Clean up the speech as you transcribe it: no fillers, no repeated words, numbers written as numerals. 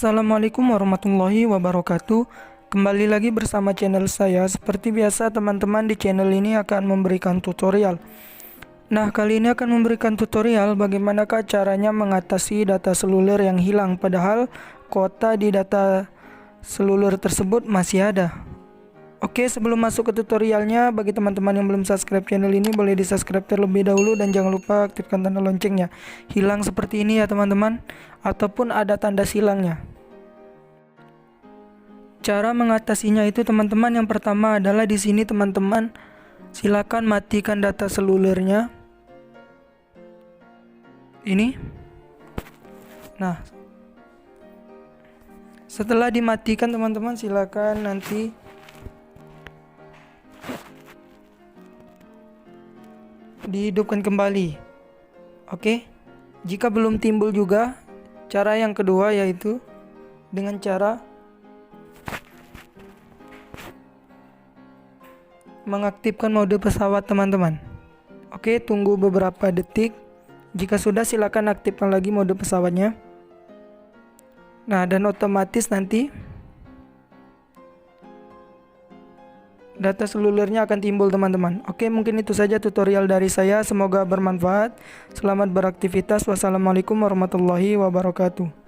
Assalamualaikum warahmatullahi wabarakatuh. Kembali lagi bersama channel saya. Seperti biasa teman-teman, di channel ini akan memberikan tutorial. Nah, kali ini akan memberikan tutorial bagaimanakah caranya mengatasi data seluler yang hilang padahal kuota di data seluler tersebut masih ada. Oke, sebelum masuk ke tutorialnya, bagi teman-teman yang belum subscribe channel ini, boleh di subscribe terlebih dahulu dan jangan lupa aktifkan tanda loncengnya. Hilang seperti ini ya teman-teman, ataupun ada tanda silangnya. Cara mengatasinya itu teman-teman, yang pertama adalah di sini teman-teman, silakan matikan data selulernya. Ini. Nah, setelah dimatikan teman-teman, silakan nanti dihidupkan kembali. Oke. Jika belum timbul juga, cara yang kedua yaitu dengan cara mengaktifkan mode pesawat teman-teman. Oke, tunggu beberapa detik. Jika sudah, silakan aktifkan lagi mode pesawatnya. Nah, dan otomatis nanti data selulernya akan timbul teman-teman. Oke, mungkin itu saja tutorial dari saya. Semoga bermanfaat. Selamat beraktivitas. Wassalamualaikum warahmatullahi wabarakatuh.